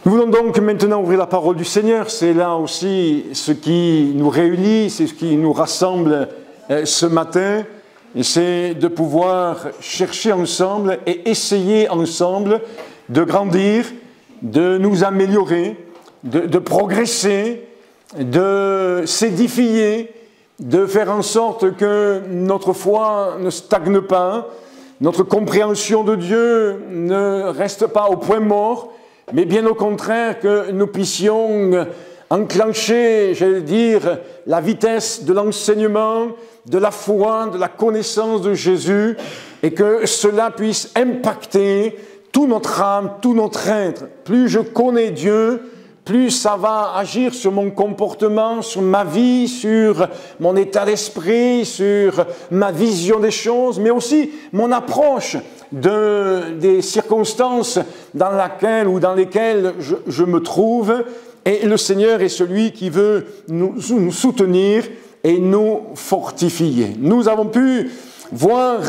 Nous voulons donc maintenant ouvrir la parole du Seigneur. C'est là aussi ce qui nous réunit, c'est ce qui nous rassemble ce matin. Et c'est de pouvoir chercher ensemble et essayer ensemble de grandir, de nous améliorer, de progresser, de s'édifier, de faire en sorte que notre foi ne stagne pas, notre compréhension de Dieu ne reste pas au point mort, mais bien au contraire que nous puissions enclencher, j'allais dire, la vitesse de l'enseignement, de la foi, de la connaissance de Jésus, et que cela puisse impacter toute notre âme, tout notre être. Plus je connais Dieu, plus ça va agir sur mon comportement, sur ma vie, sur mon état d'esprit, sur ma vision des choses, mais aussi mon approche des circonstances dans lesquelles je me trouve. Et le Seigneur est celui qui veut nous soutenir et nous fortifier. Nous avons pu voir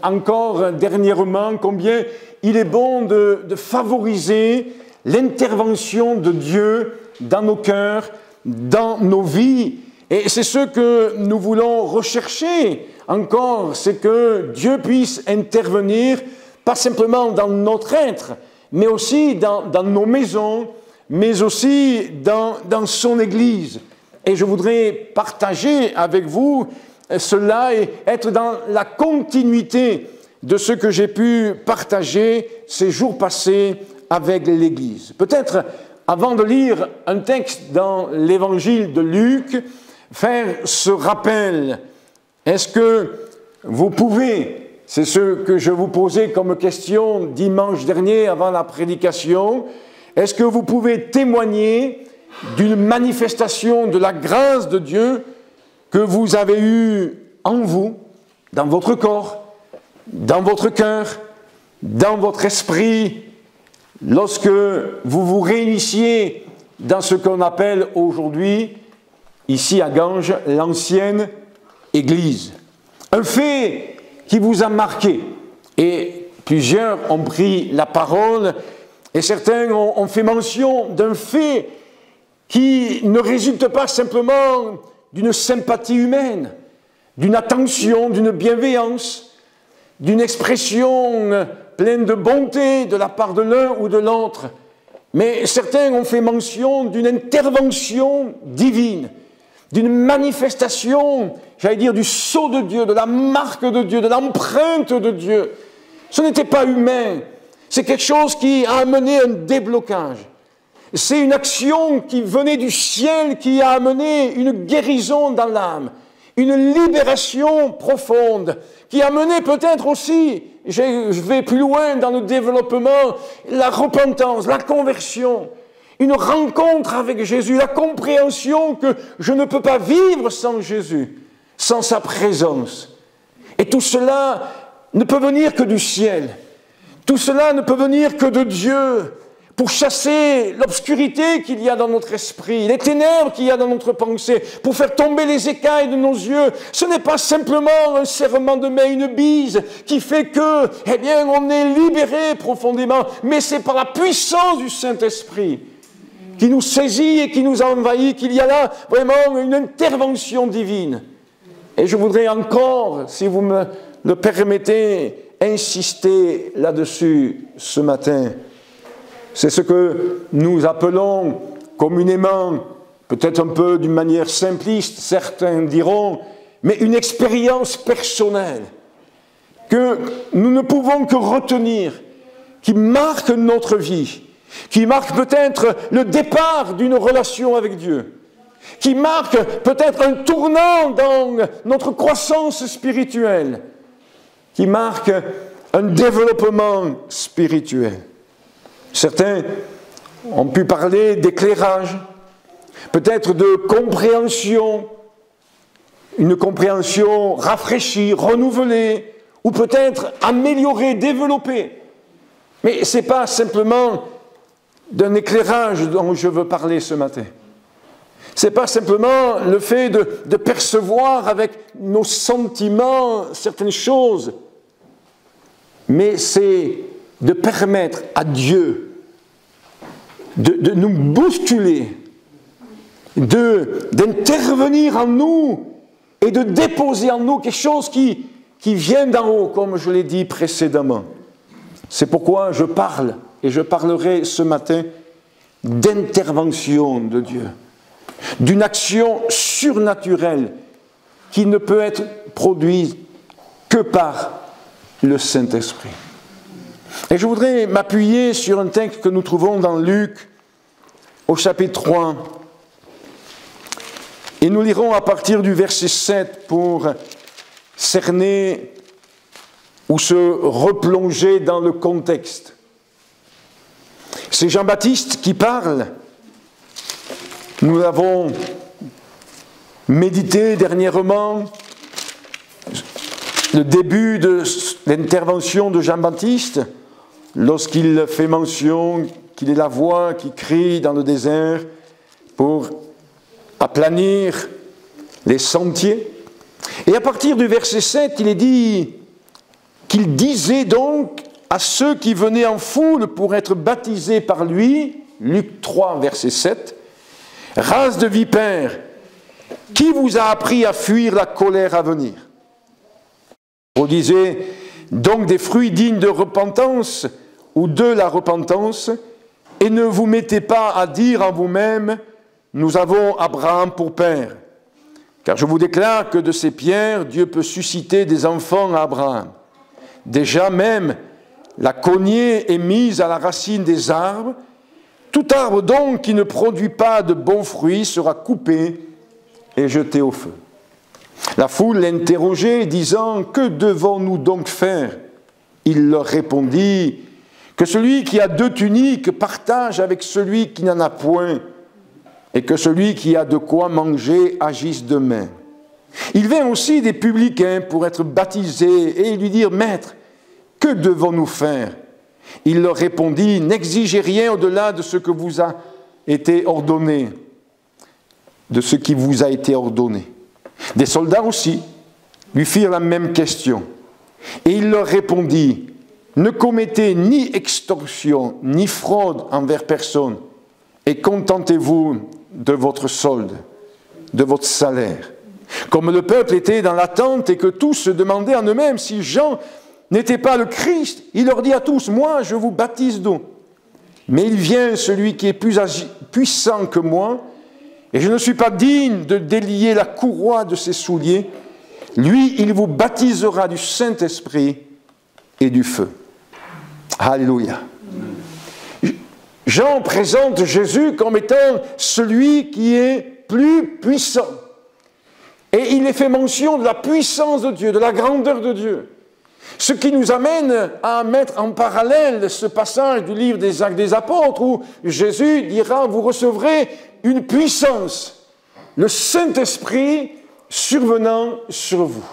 encore dernièrement combien il est bon de favoriser l'intervention de Dieu dans nos cœurs, dans nos vies. Et c'est ce que nous voulons rechercher encore, c'est que Dieu puisse intervenir, pas simplement dans notre être, mais aussi dans nos maisons, mais aussi dans son Église. Et je voudrais partager avec vous cela et être dans la continuité de ce que j'ai pu partager ces jours passés avec l'Église. Peut-être, avant de lire un texte dans l'Évangile de Luc, faire ce rappel. Est-ce que vous pouvez, c'est ce que je vous posais comme question dimanche dernier avant la prédication, est-ce que vous pouvez témoigner d'une manifestation de la grâce de Dieu que vous avez eue en vous, dans votre corps, dans votre cœur, dans votre esprit, lorsque vous vous réunissiez dans ce qu'on appelle aujourd'hui, ici à Ganges, l'ancienne Église. Un fait qui vous a marqué. Et plusieurs ont pris la parole et certains ont fait mention d'un fait qui ne résulte pas simplement d'une sympathie humaine, d'une attention, d'une bienveillance, d'une expression pleine de bonté de la part de l'un ou de l'autre. Mais certains ont fait mention d'une intervention divine, d'une manifestation, j'allais dire, du sceau de Dieu, de la marque de Dieu, de l'empreinte de Dieu. Ce n'était pas humain, c'est quelque chose qui a amené un déblocage. C'est une action qui venait du ciel, qui a amené une guérison dans l'âme, une libération profonde, qui a amené peut-être aussi, je vais plus loin dans le développement, la repentance, la conversion, une rencontre avec Jésus, la compréhension que je ne peux pas vivre sans Jésus, sans sa présence. Et tout cela ne peut venir que du ciel. Tout cela ne peut venir que de Dieu pour chasser l'obscurité qu'il y a dans notre esprit, les ténèbres qu'il y a dans notre pensée, pour faire tomber les écailles de nos yeux. Ce n'est pas simplement un serrement de main, une bise qui fait que, eh bien, on est libéré profondément, mais c'est par la puissance du Saint-Esprit qui nous saisit et qui nous envahit, qu'il y a là vraiment une intervention divine. Et je voudrais encore, si vous me le permettez, insister là-dessus ce matin. C'est ce que nous appelons communément, peut-être un peu d'une manière simpliste, certains diront, mais une expérience personnelle que nous ne pouvons que retenir, qui marque notre vie, qui marque peut-être le départ d'une relation avec Dieu, qui marque peut-être un tournant dans notre croissance spirituelle, qui marque un développement spirituel. Certains ont pu parler d'éclairage, peut-être de compréhension, une compréhension rafraîchie, renouvelée, ou peut-être améliorée, développée. Mais ce n'est pas simplement d'un éclairage dont je veux parler ce matin. Ce n'est pas simplement le fait de percevoir avec nos sentiments certaines choses, mais c'est de permettre à Dieu de nous bousculer, d'intervenir en nous et de déposer en nous quelque chose qui vient d'en haut, comme je l'ai dit précédemment. C'est pourquoi je parle, et je parlerai ce matin, d'intervention de Dieu, d'une action surnaturelle qui ne peut être produite que par le Saint-Esprit. Et je voudrais m'appuyer sur un texte que nous trouvons dans Luc, au chapitre 3. Et nous lirons à partir du verset 7 pour cerner ou se replonger dans le contexte. C'est Jean-Baptiste qui parle. Nous l'avons médité dernièrement, le début de l'intervention de Jean-Baptiste, lorsqu'il fait mention qu'il est la voix qui crie dans le désert pour aplanir les sentiers. Et à partir du verset 7, il est dit qu'il disait donc à ceux qui venaient en foule pour être baptisés par lui, Luc 3, verset 7, « Race de vipères, qui vous a appris à fuir la colère à venir ?» Produisez donc des fruits dignes de repentance ou de la repentance, et ne vous mettez pas à dire en vous-même, « Nous avons Abraham pour père. » Car je vous déclare que de ces pierres, Dieu peut susciter des enfants à Abraham. Déjà même, la cognée est mise à la racine des arbres. Tout arbre donc qui ne produit pas de bons fruits sera coupé et jeté au feu. La foule l'interrogeait, disant, « Que devons-nous donc faire ?» Il leur répondit, « Que celui qui a 2 tuniques partage avec celui qui n'en a point, et que celui qui a de quoi manger agisse de même. » Il vint aussi des publicains pour être baptisés, et lui dirent, « Maître, que devons-nous faire ?» Il leur répondit, « N'exigez rien au-delà de ce que vous a été ordonné, de ce qui vous a été ordonné. » Des soldats aussi lui firent la même question. Et il leur répondit, « Ne commettez ni extorsion, ni fraude envers personne, et contentez-vous de votre solde, de votre salaire. » Comme le peuple était dans l'attente et que tous se demandaient en eux-mêmes si Jean n'était pas le Christ, il leur dit à tous, « Moi, je vous baptise d'eau. Mais il vient celui qui est plus puissant que moi, et je ne suis pas digne de délier la courroie de ses souliers. Lui, il vous baptisera du Saint-Esprit et du feu. » Alléluia. Jean présente Jésus comme étant celui qui est plus puissant. Et il est fait mention de la puissance de Dieu, de la grandeur de Dieu. Ce qui nous amène à mettre en parallèle ce passage du livre des Actes des Apôtres où Jésus dira « Vous recevrez une puissance, le Saint-Esprit survenant sur vous. »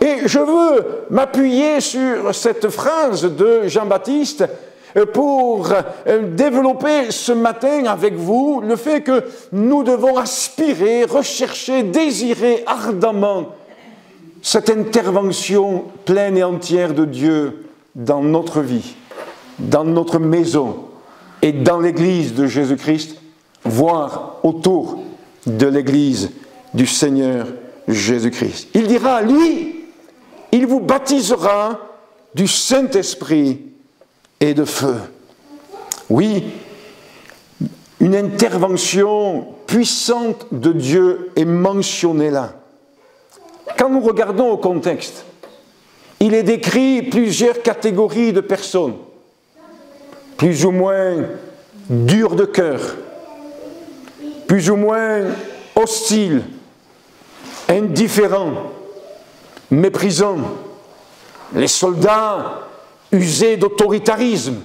Et je veux m'appuyer sur cette phrase de Jean-Baptiste pour développer ce matin avec vous le fait que nous devons aspirer, rechercher, désirer ardemment cette intervention pleine et entière de Dieu dans notre vie, dans notre maison et dans l'Église de Jésus-Christ, voire autour de l'Église du Seigneur Jésus-Christ. Il dira, lui, il vous baptisera du Saint-Esprit et de feu. Oui, une intervention puissante de Dieu est mentionnée là. Quand nous regardons au contexte, il est décrit plusieurs catégories de personnes, plus ou moins dures de cœur, plus ou moins hostiles, indifférents, méprisants, les soldats usés d'autoritarisme.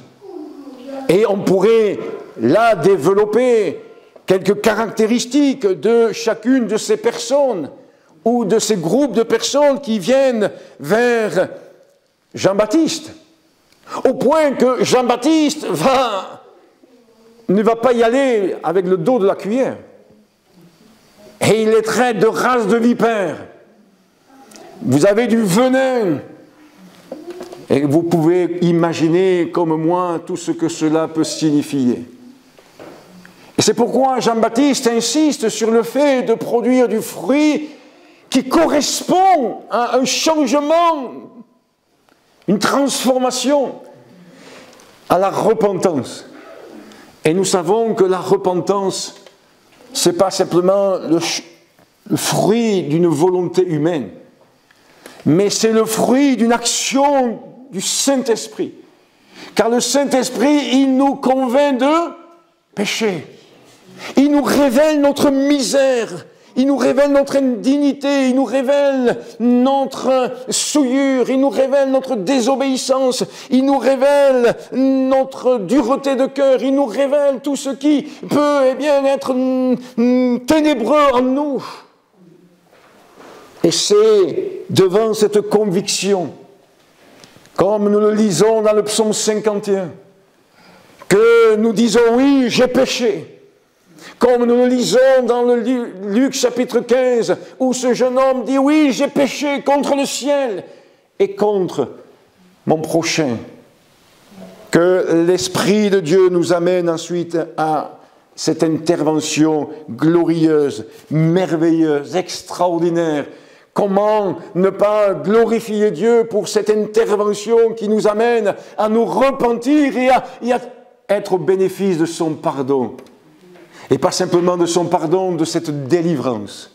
Et on pourrait là développer quelques caractéristiques de chacune de ces personnes ou de ces groupes de personnes qui viennent vers Jean-Baptiste, au point que Jean-Baptiste ne va pas y aller avec le dos de la cuillère. Et il les traite de race de vipères. Vous avez du venin. Et vous pouvez imaginer, comme moi, tout ce que cela peut signifier. Et c'est pourquoi Jean-Baptiste insiste sur le fait de produire du fruit qui correspond à un changement, une transformation, à la repentance. Et nous savons que la repentance, ce n'est pas simplement le fruit d'une volonté humaine, mais c'est le fruit d'une action du Saint-Esprit. Car le Saint-Esprit, il nous convainc de péché. Il nous révèle notre misère. Il nous révèle notre indignité, il nous révèle notre souillure, il nous révèle notre désobéissance, il nous révèle notre dureté de cœur, il nous révèle tout ce qui peut être ténébreux en nous. Et c'est devant cette conviction, comme nous le lisons dans le psaume 51, que nous disons oui, j'ai péché. Comme nous le lisons dans le Luc chapitre 15, où ce jeune homme dit « Oui, j'ai péché contre le ciel et contre mon prochain ». Que l'Esprit de Dieu nous amène ensuite à cette intervention glorieuse, merveilleuse, extraordinaire. Comment ne pas glorifier Dieu pour cette intervention qui nous amène à nous repentir et à être au bénéfice de son pardon. Et pas simplement de son pardon, de cette délivrance.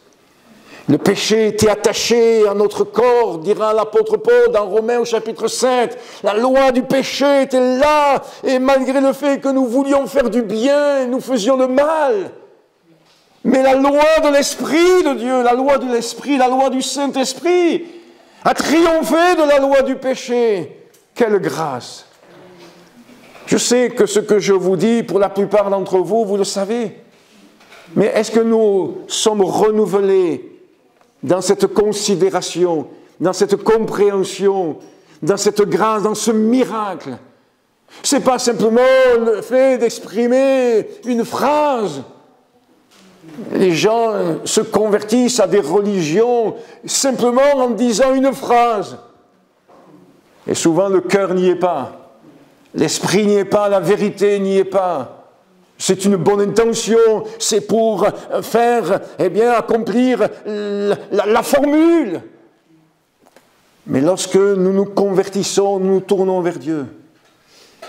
Le péché était attaché à notre corps, dira l'apôtre Paul dans Romains au chapitre 7. La loi du péché était là, et malgré le fait que nous voulions faire du bien, nous faisions le mal. Mais la loi de l'Esprit de Dieu, la loi de l'Esprit, la loi du Saint-Esprit, a triomphé de la loi du péché. Quelle grâce! Je sais que ce que je vous dis, pour la plupart d'entre vous, vous le savez. Mais est-ce que nous sommes renouvelés dans cette considération, dans cette compréhension, dans cette grâce, dans ce miracle? Ce n'est pas simplement le fait d'exprimer une phrase. Les gens se convertissent à des religions simplement en disant une phrase. Et souvent le cœur n'y est pas. L'esprit n'y est pas, la vérité n'y est pas. C'est une bonne intention, c'est pour faire, accomplir la formule. Mais lorsque nous nous convertissons, nous nous tournons vers Dieu.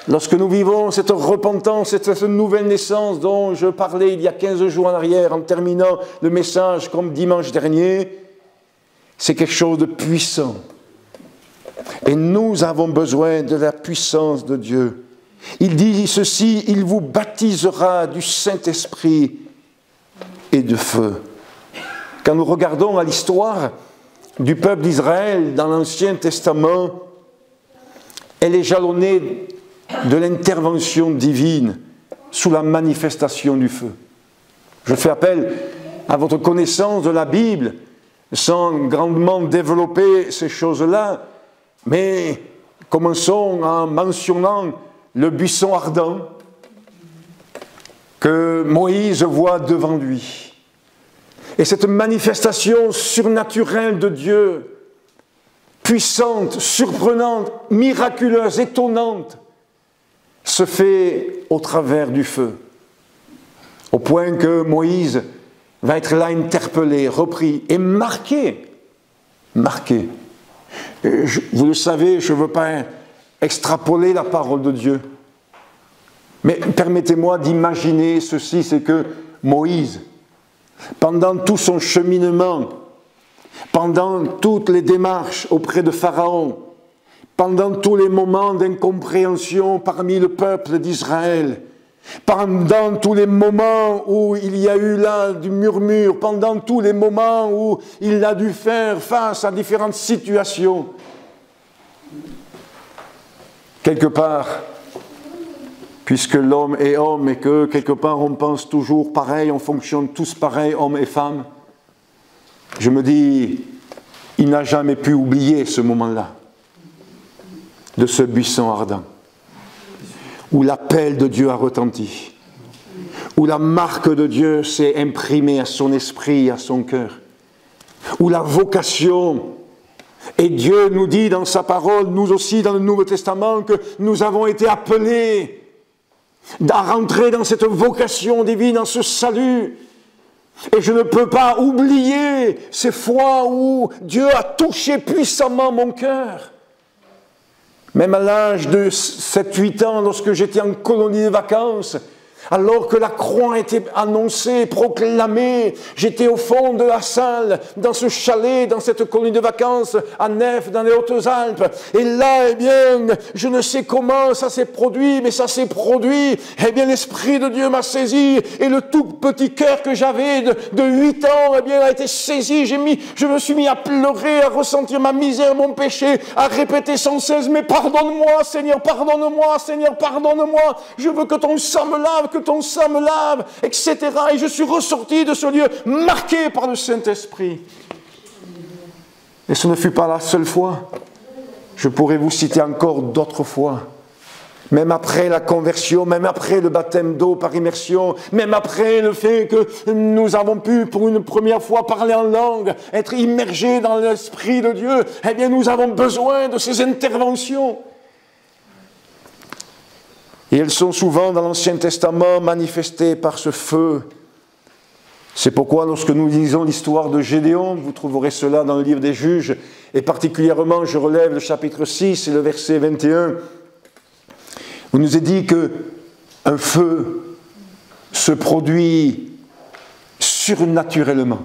Lorsque nous vivons cette repentance, cette nouvelle naissance dont je parlais il y a 15 jours en arrière, en terminant le message comme dimanche dernier, c'est quelque chose de puissant. Et nous avons besoin de la puissance de Dieu. Il dit ceci, il vous baptisera du Saint-Esprit et de feu. Quand nous regardons à l'histoire du peuple d'Israël dans l'Ancien Testament, elle est jalonnée de l'intervention divine sous la manifestation du feu. Je fais appel à votre connaissance de la Bible, sans grandement développer ces choses-là, mais commençons en mentionnant le buisson ardent que Moïse voit devant lui. Et cette manifestation surnaturelle de Dieu, puissante, surprenante, miraculeuse, étonnante, se fait au travers du feu. Au point que Moïse va être là interpellé, repris et marqué. Marqué. Vous le savez, je ne veux pas extrapoler la parole de Dieu. Mais permettez-moi d'imaginer ceci, c'est que Moïse, pendant tout son cheminement, pendant toutes les démarches auprès de Pharaon, pendant tous les moments d'incompréhension parmi le peuple d'Israël, pendant tous les moments où il y a eu là du murmure, pendant tous les moments où il a dû faire face à différentes situations, quelque part, puisque l'homme est homme et que quelque part on pense toujours pareil, on fonctionne tous pareil, hommes et femmes, je me dis, il n'a jamais pu oublier ce moment-là, de ce buisson ardent, où l'appel de Dieu a retenti, où la marque de Dieu s'est imprimée à son esprit, à son cœur, où la vocation, et Dieu nous dit dans sa parole, nous aussi dans le Nouveau Testament, que nous avons été appelés à rentrer dans cette vocation divine, dans ce salut. Et je ne peux pas oublier ces fois où Dieu a touché puissamment mon cœur. Même à l'âge de 7-8 ans, lorsque j'étais en colonie de vacances, alors que la croix était annoncée, proclamée, j'étais au fond de la salle, dans ce chalet, dans cette colonie de vacances, à Nef, dans les Hautes-Alpes. Et là, eh bien, je ne sais comment ça s'est produit, mais ça s'est produit. Eh bien, l'Esprit de Dieu m'a saisi, et le tout petit cœur que j'avais de 8 ans, eh bien, a été saisi. Je me suis mis à pleurer, à ressentir ma misère, mon péché, à répéter sans cesse, mais pardonne-moi, Seigneur, pardonne-moi, Seigneur, pardonne-moi. Je veux que ton sang me lave, que ton sang me lave, etc. Et je suis ressorti de ce lieu marqué par le Saint-Esprit. Et ce ne fut pas la seule fois. Je pourrais vous citer encore d'autres fois. Même après la conversion, même après le baptême d'eau par immersion, même après le fait que nous avons pu pour une première fois parler en langue, être immergés dans l'Esprit de Dieu, eh bien nous avons besoin de ces interventions. Et elles sont souvent dans l'Ancien Testament manifestées par ce feu. C'est pourquoi lorsque nous lisons l'histoire de Gédéon, vous trouverez cela dans le livre des Juges, et particulièrement je relève le chapitre 6 et le verset 21, où il nous est dit qu'un feu se produit surnaturellement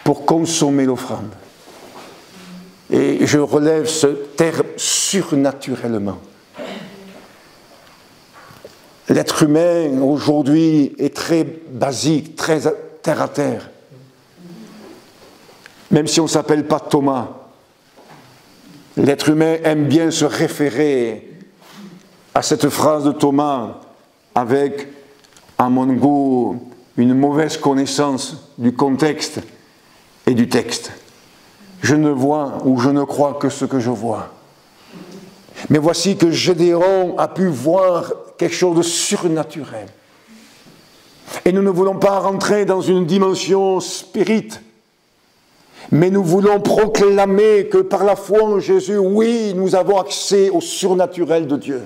pour consommer l'offrande. Et je relève ce terme surnaturellement. L'être humain, aujourd'hui, est très basique, très terre à terre. Même si on ne s'appelle pas Thomas, l'être humain aime bien se référer à cette phrase de Thomas avec, à mon goût, une mauvaise connaissance du contexte et du texte. Je ne vois ou je ne crois que ce que je vois. Mais voici que Gédéon a pu voir quelque chose de surnaturel. Et nous ne voulons pas rentrer dans une dimension spirite, mais nous voulons proclamer que par la foi en Jésus, oui, nous avons accès au surnaturel de Dieu.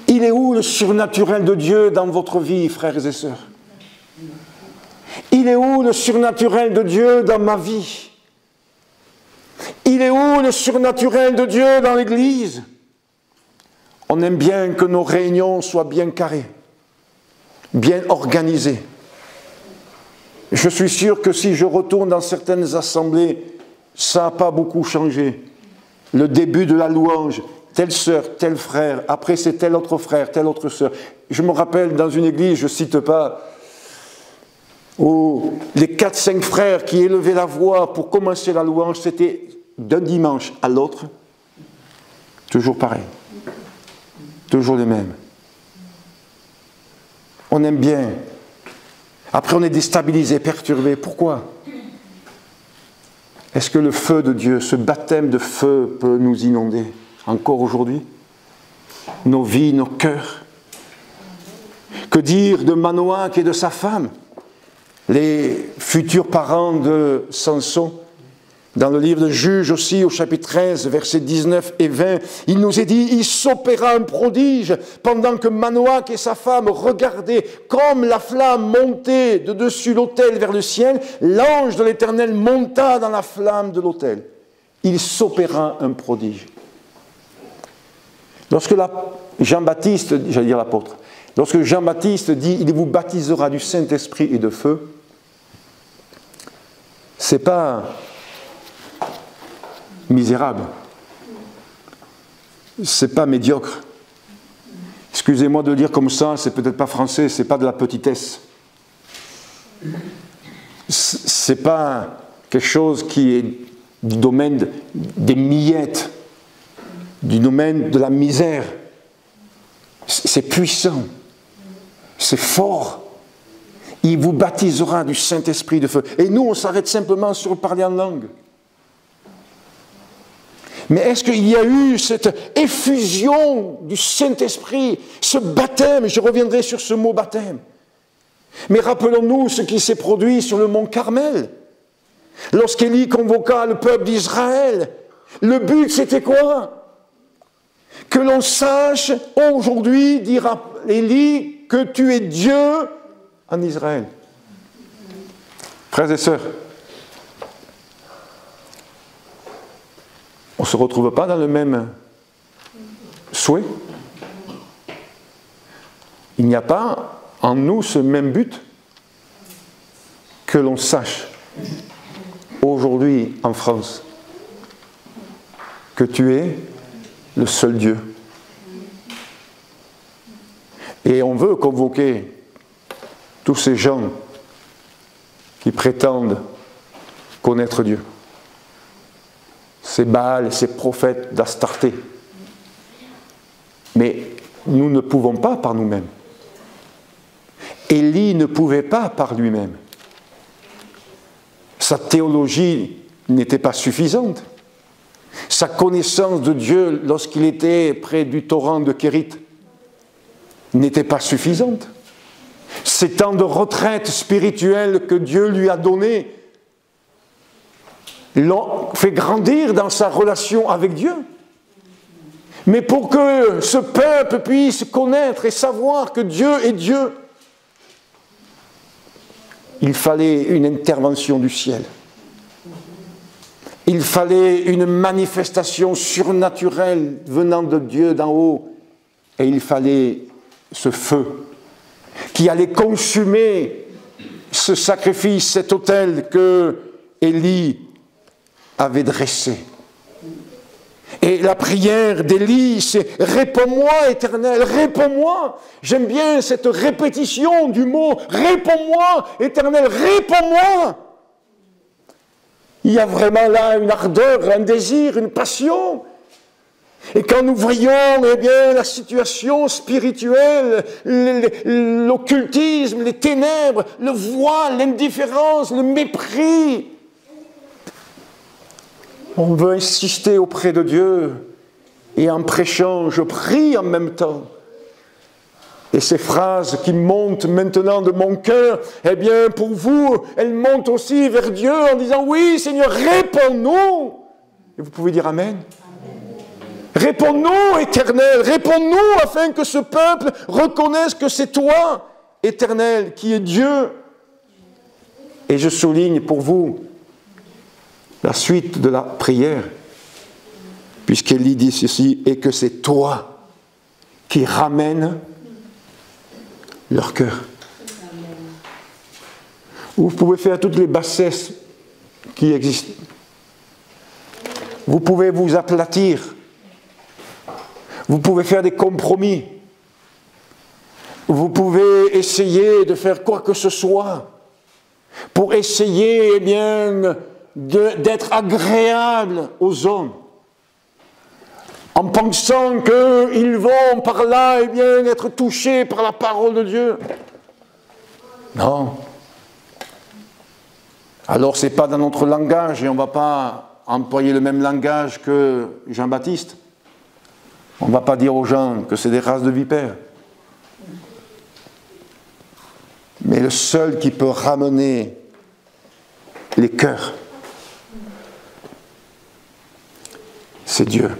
Il est où le surnaturel de Dieu dans votre vie, frères et sœurs? Il est où le surnaturel de Dieu dans ma vie? Il est où le surnaturel de Dieu dans l'Église? On aime bien que nos réunions soient bien carrées, bien organisées. Je suis sûr que si je retourne dans certaines assemblées, ça n'a pas beaucoup changé. Le début de la louange, telle sœur, tel frère, après c'est tel autre frère, telle autre sœur. Je me rappelle dans une église, je ne cite pas, où les 4-5 frères qui élevaient la voix pour commencer la louange, c'était d'un dimanche à l'autre, toujours pareil. Toujours les mêmes. On aime bien. Après, on est déstabilisé, perturbé. Pourquoi? Est-ce que le feu de Dieu, ce baptême de feu peut nous inonder encore aujourd'hui? Nos vies, nos cœurs. Que dire de Manoach et de sa femme, les futurs parents de Samson? Dans le livre de Juges aussi, au chapitre 13, versets 19 et 20, il nous est dit, il s'opéra un prodige pendant que Manoach et sa femme regardaient comme la flamme montait de dessus l'autel vers le ciel, l'ange de l'Éternel monta dans la flamme de l'autel. Il s'opéra un prodige. Lorsque Jean-Baptiste, j'allais dire l'apôtre, lorsque Jean-Baptiste dit, il vous baptisera du Saint-Esprit et de feu, c'est pas misérable. C'est pas médiocre. Excusez-moi de le dire comme ça, c'est peut-être pas français, c'est pas de la petitesse. C'est pas quelque chose qui est du domaine des miettes, du domaine de la misère. C'est puissant, c'est fort. Il vous baptisera du Saint-Esprit de feu. Et nous, on s'arrête simplement sur parler en langue. Mais est-ce qu'il y a eu cette effusion du Saint-Esprit, ce baptême? Je reviendrai sur ce mot baptême. Mais rappelons-nous ce qui s'est produit sur le mont Carmel. Lorsqu'Élie convoqua le peuple d'Israël, le but c'était quoi? Que l'on sache aujourd'hui, dira Élie, que tu es Dieu en Israël. Frères et sœurs, on ne se retrouve pas dans le même souhait. Il n'y a pas en nous ce même but que l'on sache aujourd'hui en France que tu es le seul Dieu. Et on veut convoquer tous ces gens qui prétendent connaître Dieu. Ces Baals, ces prophètes d'Astarté. Mais nous ne pouvons pas par nous-mêmes. Élie ne pouvait pas par lui-même. Sa théologie n'était pas suffisante. Sa connaissance de Dieu lorsqu'il était près du torrent de Kérit n'était pas suffisante. Ces temps de retraite spirituelle que Dieu lui a donnés l'ont fait grandir dans sa relation avec Dieu. Mais pour que ce peuple puisse connaître et savoir que Dieu est Dieu, il fallait une intervention du ciel. Il fallait une manifestation surnaturelle venant de Dieu d'en haut. Et il fallait ce feu qui allait consumer ce sacrifice, cet autel que Élie avait dressé. Et la prière d'Élie, c'est « Réponds-moi, Éternel, réponds-moi ». J'aime bien cette répétition du mot « Réponds-moi, Éternel, réponds-moi ». Il y a vraiment là une ardeur, un désir, une passion. Et quand nous voyons eh bien, la situation spirituelle, l'occultisme, les ténèbres, le voile, l'indifférence, le mépris, on veut insister auprès de Dieu. Et en prêchant, je prie en même temps. Et ces phrases qui montent maintenant de mon cœur, eh bien, pour vous, elles montent aussi vers Dieu en disant « Oui, Seigneur, réponds-nous » Et vous pouvez dire « Amen ». Réponds-nous, Éternel, réponds-nous afin que ce peuple reconnaisse que c'est toi, Éternel, qui est Dieu. Et je souligne pour vous la suite de la prière, puisqu'Élie dit ceci, et que c'est toi qui ramènes leur cœur. Vous pouvez faire toutes les bassesses qui existent. Vous pouvez vous aplatir. Vous pouvez faire des compromis. Vous pouvez essayer de faire quoi que ce soit pour essayer eh bien, d'être agréable aux hommes, en pensant qu'ils vont par là eh bien, être touchés par la parole de Dieu. Non. Alors ce n'est pas dans notre langage et on ne va pas employer le même langage que Jean-Baptiste. On ne va pas dire aux gens que c'est des races de vipères. Mais le seul qui peut ramener les cœurs, c'est Dieu.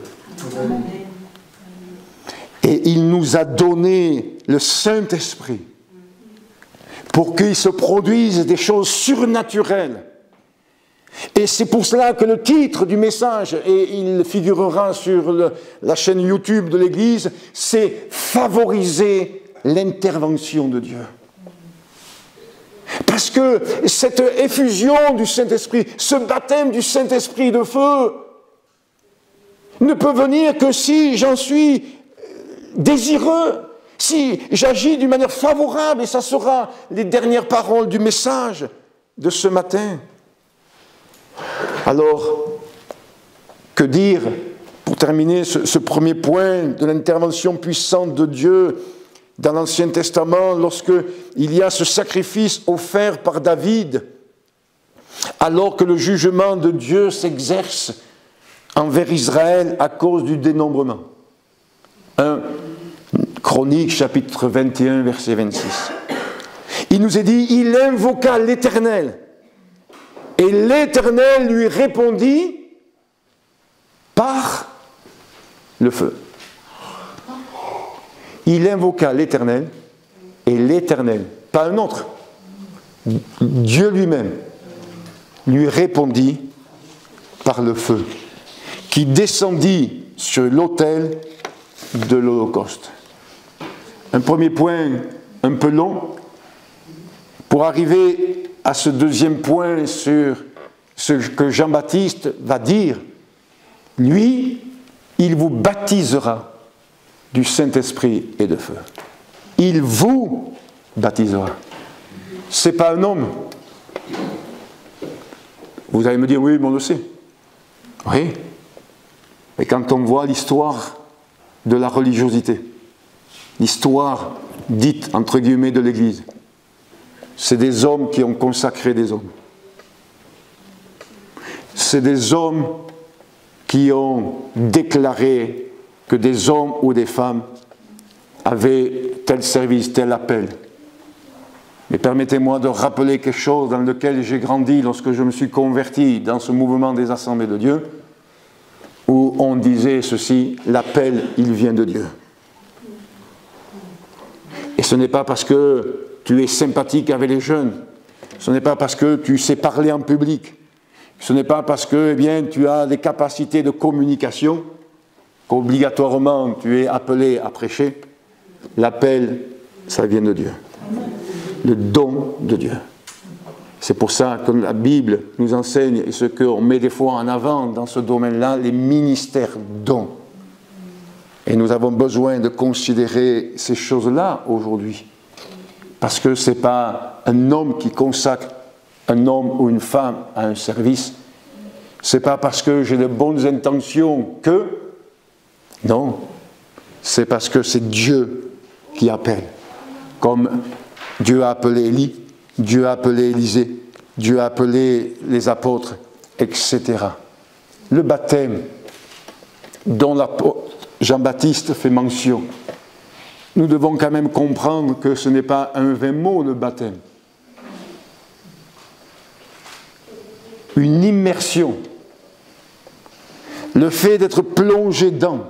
Et il nous a donné le Saint-Esprit pour qu'il se produise des choses surnaturelles. Et c'est pour cela que le titre du message, et il figurera sur la chaîne YouTube de l'Église, c'est « Favoriser l'intervention de Dieu ». Parce que cette effusion du Saint-Esprit, ce baptême du Saint-Esprit de feu, ne peut venir que si j'en suis désireux, si j'agis d'une manière favorable, et ça sera les dernières paroles du message de ce matin. Alors, que dire, pour terminer ce premier point de l'intervention puissante de Dieu dans l'Ancien Testament, lorsqu'il y a ce sacrifice offert par David, alors que le jugement de Dieu s'exerce envers Israël à cause du dénombrement. 1 Chroniques, chapitre 21, verset 26. Il nous est dit, il invoqua l'Éternel, et l'Éternel lui répondit par le feu. il invoqua l'Éternel, et l'Éternel, pas un autre, Dieu lui-même, lui répondit par le feu, qui descendit sur l'autel de l'Holocauste. Un premier point un peu long, pour arriver à ce deuxième point sur ce que Jean-Baptiste va dire. Lui, il vous baptisera du Saint-Esprit et de feu. Il vous baptisera. Ce n'est pas un homme. Vous allez me dire, oui, mais on le sait. Oui. Mais quand on voit l'histoire de la religiosité, l'histoire dite, entre guillemets, de l'Église, c'est des hommes qui ont consacré des hommes. C'est des hommes qui ont déclaré que des hommes ou des femmes avaient tel service, tel appel. Mais permettez-moi de rappeler quelque chose dans lequel j'ai grandi lorsque je me suis converti dans ce mouvement des Assemblées de Dieu, où on disait ceci, l'appel, il vient de Dieu. Et ce n'est pas parce que tu es sympathique avec les jeunes, ce n'est pas parce que tu sais parler en public, ce n'est pas parce que tu as des capacités de communication qu'obligatoirement tu es appelé à prêcher. L'appel, ça vient de Dieu. Le don de Dieu. C'est pour ça que la Bible nous enseigne, et ce qu'on met des fois en avant dans ce domaine-là, les ministères dons. Et nous avons besoin de considérer ces choses-là aujourd'hui. Parce que ce n'est pas un homme qui consacre un homme ou une femme à un service. Ce n'est pas parce que j'ai de bonnes intentions que... Non, c'est parce que c'est Dieu qui appelle. Comme Dieu a appelé Élie, Dieu a appelé Élisée, Dieu a appelé les apôtres, etc. Le baptême dont Jean-Baptiste fait mention, nous devons quand même comprendre que ce n'est pas un vain mot, le baptême. Une immersion, le fait d'être plongé dans,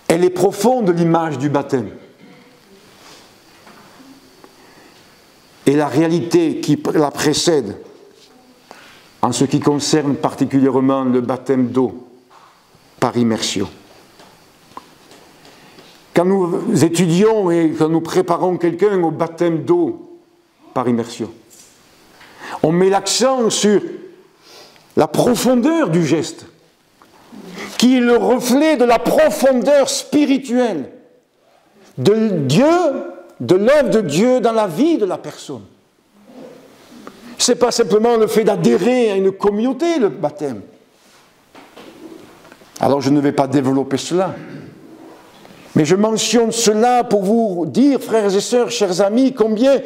elle est profonde, l'image du baptême. Et la réalité qui la précède, en ce qui concerne particulièrement le baptême d'eau, par immersion. Quand nous étudions et quand nous préparons quelqu'un au baptême d'eau, par immersion, on met l'accent sur la profondeur du geste, qui est le reflet de la profondeur spirituelle de Dieu, de l'œuvre de Dieu dans la vie de la personne. Ce n'est pas simplement le fait d'adhérer à une communauté, le baptême. Alors je ne vais pas développer cela. Mais je mentionne cela pour vous dire, frères et sœurs, chers amis, combien,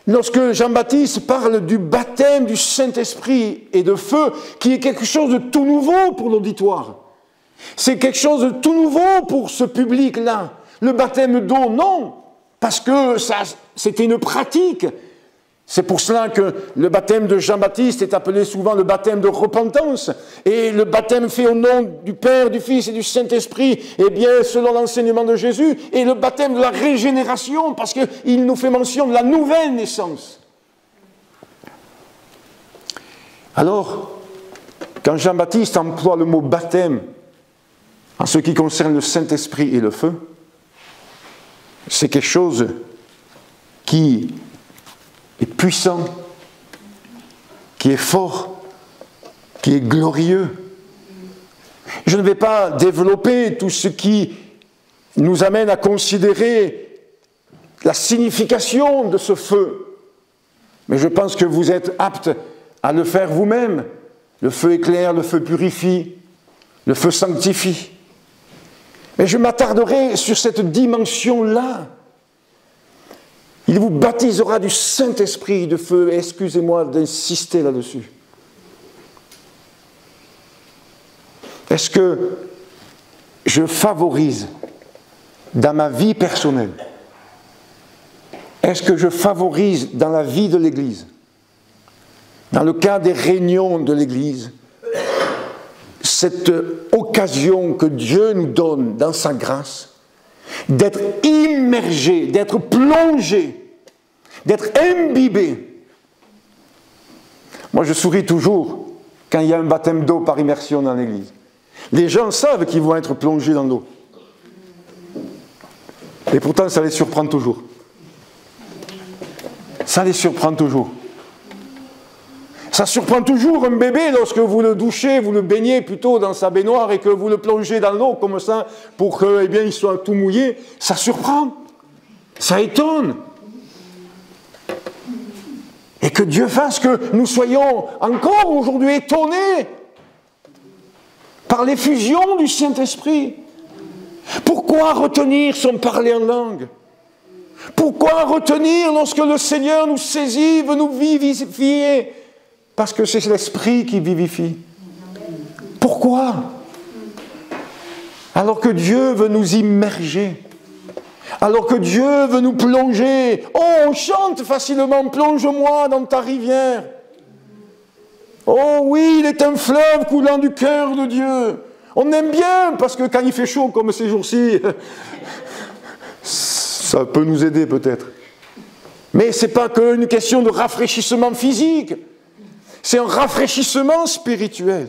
lorsque Jean-Baptiste parle du baptême du Saint-Esprit et de feu, qui est quelque chose de tout nouveau pour l'auditoire. C'est quelque chose de tout nouveau pour ce public-là. Le baptême d'eau, non, parce que c'était une pratique. C'est pour cela que le baptême de Jean-Baptiste est appelé souvent le baptême de repentance. Et le baptême fait au nom du Père, du Fils et du Saint-Esprit, eh bien, selon l'enseignement de Jésus, et le baptême de la régénération, parce qu'il nous fait mention de la nouvelle naissance. Alors, quand Jean-Baptiste emploie le mot baptême, en ce qui concerne le Saint-Esprit et le feu, c'est quelque chose qui est puissant, qui est fort, qui est glorieux. Je ne vais pas développer tout ce qui nous amène à considérer la signification de ce feu, mais je pense que vous êtes aptes à le faire vous-même. Le feu éclaire, le feu purifie, le feu sanctifie. Mais je m'attarderai sur cette dimension-là. Il vous baptisera du Saint-Esprit et de feu. Excusez-moi d'insister là-dessus. Est-ce que je favorise dans ma vie personnelle, est-ce que je favorise dans la vie de l'Église, dans le cas des réunions de l'Église, cette occasion que Dieu nous donne dans sa grâce, d'être immergé, d'être plongé, d'être imbibé. Moi, je souris toujours quand il y a un baptême d'eau par immersion dans l'église. Les gens savent qu'ils vont être plongés dans l'eau. Et pourtant, ça les surprend toujours. Ça les surprend toujours. Ça surprend toujours un bébé lorsque vous le douchez, vous le baignez plutôt dans sa baignoire et que vous le plongez dans l'eau comme ça pour que, eh bien, il soit tout mouillé. Ça surprend. Ça étonne. Et que Dieu fasse que nous soyons encore aujourd'hui étonnés par l'effusion du Saint-Esprit. Pourquoi retenir son parler en langue? Pourquoi retenir lorsque le Seigneur nous saisit, veut nous vivifier? Parce que c'est l'Esprit qui vivifie. Pourquoi? Alors que Dieu veut nous immerger. Alors que Dieu veut nous plonger. Oh, on chante facilement, plonge-moi dans ta rivière. Oh oui, il est un fleuve coulant du cœur de Dieu. On aime bien, parce que quand il fait chaud comme ces jours-ci, ça peut nous aider peut-être. Mais ce n'est pas qu'une question de rafraîchissement physique, c'est un rafraîchissement spirituel.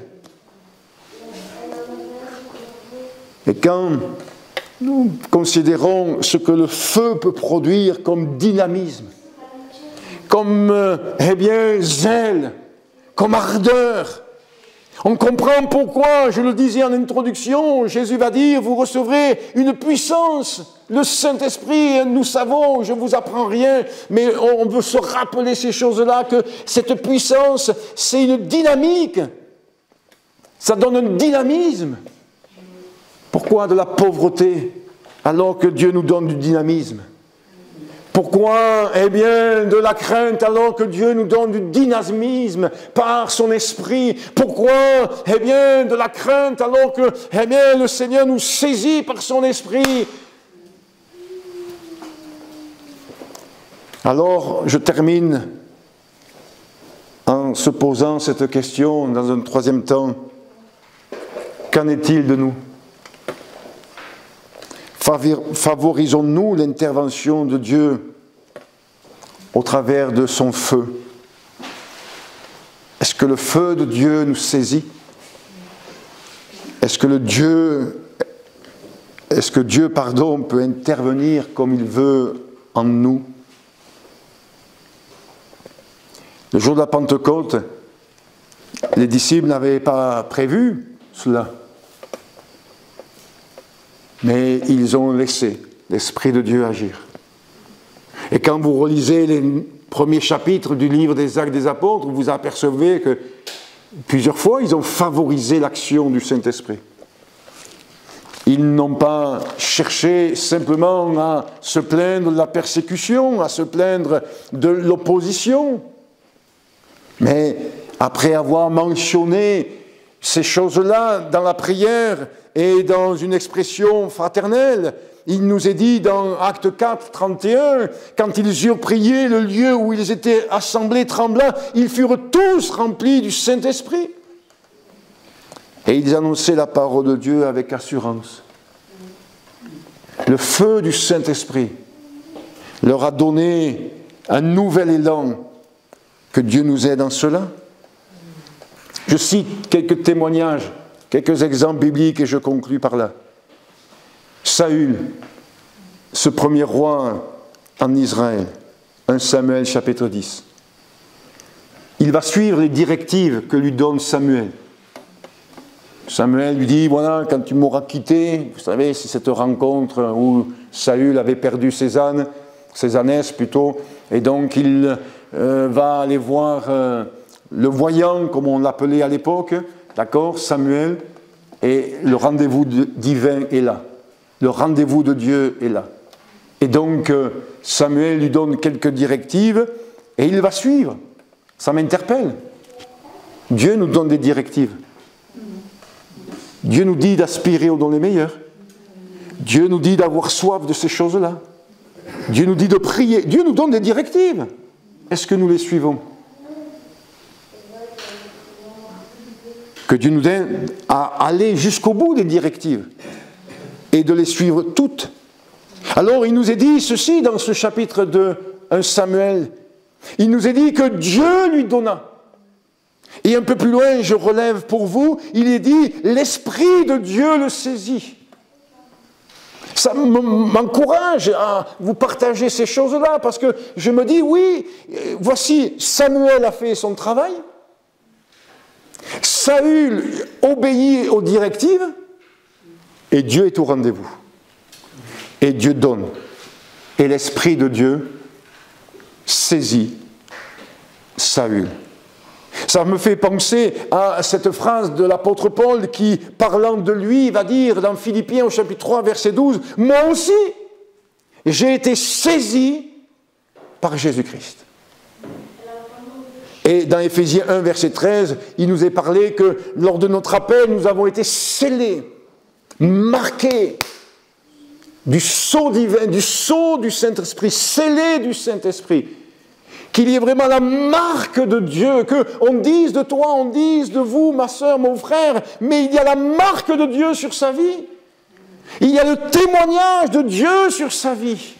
Et quand nous considérons ce que le feu peut produire comme dynamisme, comme zèle, comme ardeur, on comprend pourquoi, je le disais en introduction, Jésus va dire, vous recevrez une puissance, le Saint-Esprit, nous savons, je ne vous apprends rien, mais on veut se rappeler ces choses-là, que cette puissance, c'est une dynamique, ça donne un dynamisme. Pourquoi de la pauvreté, alors que Dieu nous donne du dynamisme? Pourquoi, de la crainte alors que Dieu nous donne du dynamisme par son esprit? Pourquoi, de la crainte alors que, le Seigneur nous saisit par son esprit? Alors, je termine en se posant cette question dans un troisième temps. Qu'en est-il de nous? Favorisons-nous l'intervention de Dieu au travers de son feu? Est-ce que le feu de Dieu nous saisit? Est-ce que Dieu peut intervenir comme il veut en nous? Le jour de la Pentecôte, les disciples n'avaient pas prévu cela. Mais ils ont laissé l'Esprit de Dieu agir. Et quand vous relisez les premiers chapitres du livre des Actes des Apôtres, vous apercevez que plusieurs fois, ils ont favorisé l'action du Saint-Esprit. Ils n'ont pas cherché simplement à se plaindre de la persécution, à se plaindre de l'opposition. Mais après avoir mentionné ces choses-là dans la prière et dans une expression fraternelle, il nous est dit dans Acte 4, 31, quand ils eurent prié, le lieu où ils étaient assemblés tremblant, ils furent tous remplis du Saint-Esprit. Et ils annonçaient la parole de Dieu avec assurance. Le feu du Saint-Esprit leur a donné un nouvel élan. Que Dieu nous aide en cela. Je cite quelques témoignages, quelques exemples bibliques et je conclus par là. Saül, ce premier roi en Israël, 1 Samuel chapitre 10. Il va suivre les directives que lui donne Samuel. Samuel lui dit, voilà, quand tu m'auras quitté, vous savez, c'est cette rencontre où Saül avait perdu ses ânesses plutôt, et donc il va aller voir le voyant, comme on l'appelait à l'époque, d'accord, Samuel, et le rendez-vous divin est là. Le rendez-vous de Dieu est là. Et donc, Samuel lui donne quelques directives, et il va suivre. Ça m'interpelle. Dieu nous donne des directives. Dieu nous dit d'aspirer aux dons les meilleurs. Dieu nous dit d'avoir soif de ces choses-là. Dieu nous dit de prier. Dieu nous donne des directives. Est-ce que nous les suivons? Que Dieu nous aide à aller jusqu'au bout des directives et de les suivre toutes. Alors il nous est dit ceci dans ce chapitre de 1 Samuel. Il nous est dit que Dieu lui donna. Et un peu plus loin, je relève pour vous, il est dit l'Esprit de Dieu le saisit. Ça m'encourage à vous partager ces choses-là parce que je me dis, oui, voici, Samuel a fait son travail. Saül obéit aux directives et Dieu est au rendez-vous. Et Dieu donne. Et l'Esprit de Dieu saisit Saül. Ça me fait penser à cette phrase de l'apôtre Paul qui, parlant de lui, va dire dans Philippiens au chapitre 3, verset 12, « Moi aussi, j'ai été saisi par Jésus-Christ. » Et dans Éphésiens 1, verset 13, il nous est parlé que lors de notre appel, nous avons été scellés, marqués du sceau divin, du sceau du Saint-Esprit, scellés du Saint-Esprit. Qu'il y ait vraiment la marque de Dieu, qu'on dise de toi, on dise de vous, ma sœur, mon frère, mais il y a la marque de Dieu sur sa vie. Il y a le témoignage de Dieu sur sa vie.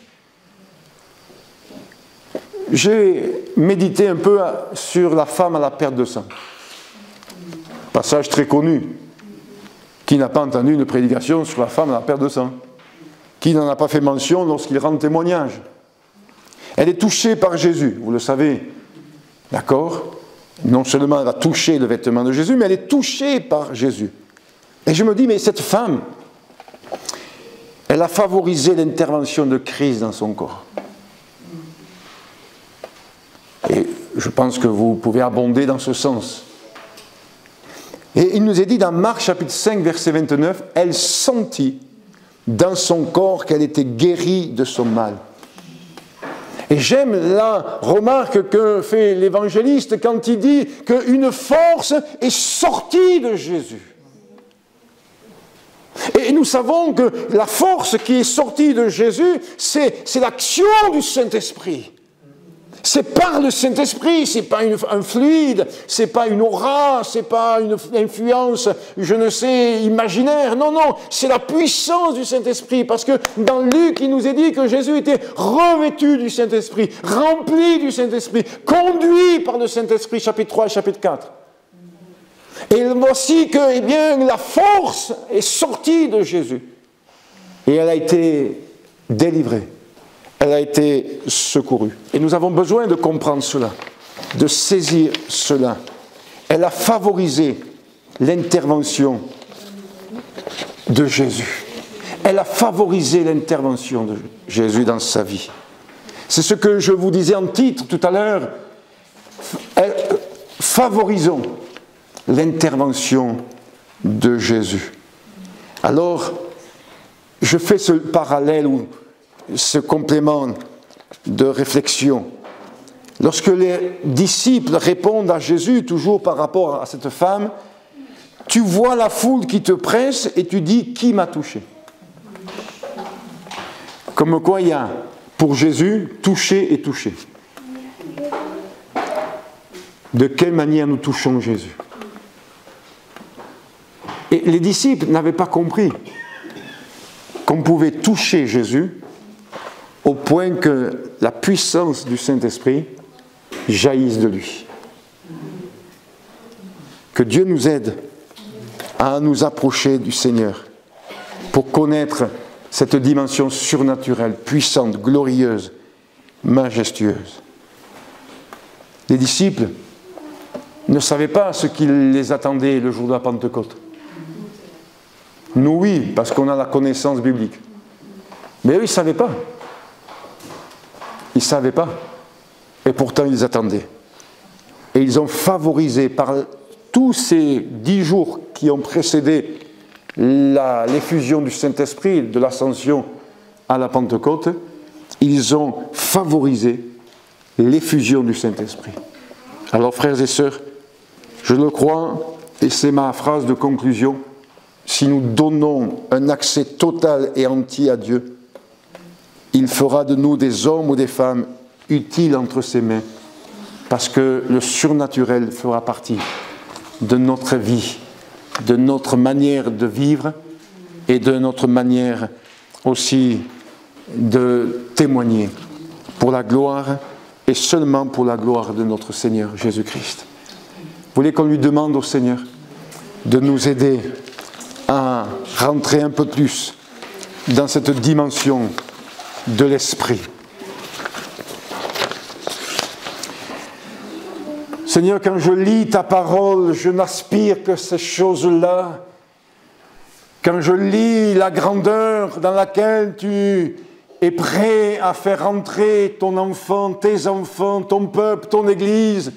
J'ai médité un peu sur la femme à la perte de sang. Passage très connu. Qui n'a pas entendu une prédication sur la femme à la perte de sang? Qui n'en a pas fait mention lorsqu'il rend témoignage? Elle est touchée par Jésus, vous le savez, d'accord? Non seulement elle va toucher le vêtement de Jésus, mais elle est touchée par Jésus. Et je me dis, mais cette femme, elle a favorisé l'intervention de Christ dans son corps. Et je pense que vous pouvez abonder dans ce sens. Et il nous est dit dans Marc chapitre 5, verset 29, elle sentit dans son corps qu'elle était guérie de son mal. Et j'aime la remarque que fait l'évangéliste quand il dit qu'une force est sortie de Jésus. Et nous savons que la force qui est sortie de Jésus, c'est l'action du Saint-Esprit. C'est par le Saint-Esprit, c'est pas un fluide, c'est pas une aura, c'est pas une influence, je ne sais, imaginaire. Non, non, c'est la puissance du Saint-Esprit. Parce que dans Luc, il nous est dit que Jésus était revêtu du Saint-Esprit, rempli du Saint-Esprit, conduit par le Saint-Esprit, chapitre 3 et chapitre 4. Et voici que, eh bien, la force est sortie de Jésus. Et elle a été délivrée. Elle a été secourue. Et nous avons besoin de comprendre cela, de saisir cela. Elle a favorisé l'intervention de Jésus. Elle a favorisé l'intervention de Jésus dans sa vie. C'est ce que je vous disais en titre tout à l'heure. Favorisons l'intervention de Jésus. Alors, je fais ce parallèle ou ce complément de réflexion. Lorsque les disciples répondent à Jésus, toujours par rapport à cette femme, tu vois la foule qui te presse et tu dis, qui m'a touché? Comme quoi il y a, pour Jésus, toucher et toucher. De quelle manière nous touchons Jésus? Et les disciples n'avaient pas compris qu'on pouvait toucher Jésus au point que la puissance du Saint-Esprit jaillisse de lui. Que Dieu nous aide à nous approcher du Seigneur pour connaître cette dimension surnaturelle, puissante, glorieuse, majestueuse. Les disciples ne savaient pas ce qui les attendait le jour de la Pentecôte. Nous, oui, parce qu'on a la connaissance biblique. Mais eux, ils ne savaient pas. Ils ne savaient pas. Et pourtant, ils attendaient. Et ils ont favorisé, par tous ces 10 jours qui ont précédé l'effusion du Saint-Esprit, de l'ascension à la Pentecôte, ils ont favorisé l'effusion du Saint-Esprit. Alors, frères et sœurs, je le crois, et c'est ma phrase de conclusion, si nous donnons un accès total et entier à Dieu, il fera de nous des hommes ou des femmes utiles entre ses mains, parce que le surnaturel fera partie de notre vie de notre manière de vivre et de notre manière aussi de témoigner pour la gloire et seulement pour la gloire de notre Seigneur Jésus-Christ. Vous voulez qu'on lui demande au Seigneur de nous aider à rentrer un peu plus dans cette dimension de l'esprit. Seigneur, quand je lis ta parole, je n'aspire que ces choses-là. Quand je lis la grandeur dans laquelle tu es prêt à faire entrer ton enfant, tes enfants, ton peuple, ton Église,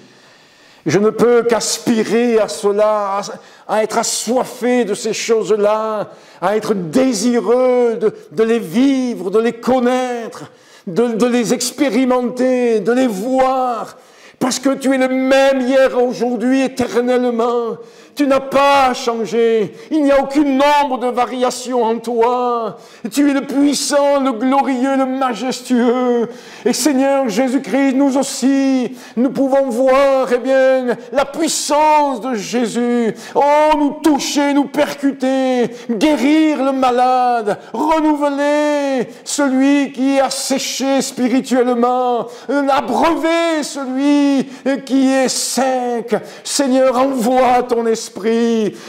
je ne peux qu'aspirer à cela, à être assoiffé de ces choses-là, à être désireux de les vivre, de les connaître, de les expérimenter, de les voir. Parce que tu es le même hier, aujourd'hui, éternellement. Tu n'as pas changé. Il n'y a aucune nombre de variations en toi. Tu es le puissant, le glorieux, le majestueux. Et Seigneur Jésus-Christ, nous aussi, nous pouvons voir, eh bien, la puissance de Jésus. Oh, nous toucher, nous percuter, guérir le malade, renouveler celui qui est asséché spirituellement, abreuver celui qui est sec. Seigneur, envoie ton esprit.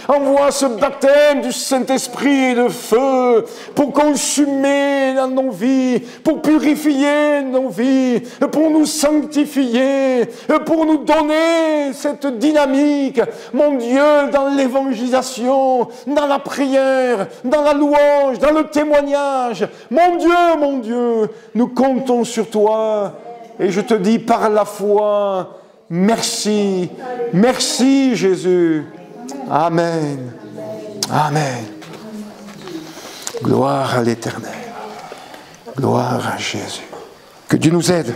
Envoie ce baptême du Saint-Esprit et de feu pour consumer dans nos vies, pour purifier nos vies, pour nous sanctifier, pour nous donner cette dynamique, mon Dieu, dans l'évangélisation, dans la prière, dans la louange, dans le témoignage. Mon Dieu, nous comptons sur toi et je te dis par la foi, merci, merci Jésus. Amen. Amen. Gloire à l'Éternel. Gloire à Jésus. Que Dieu nous aide.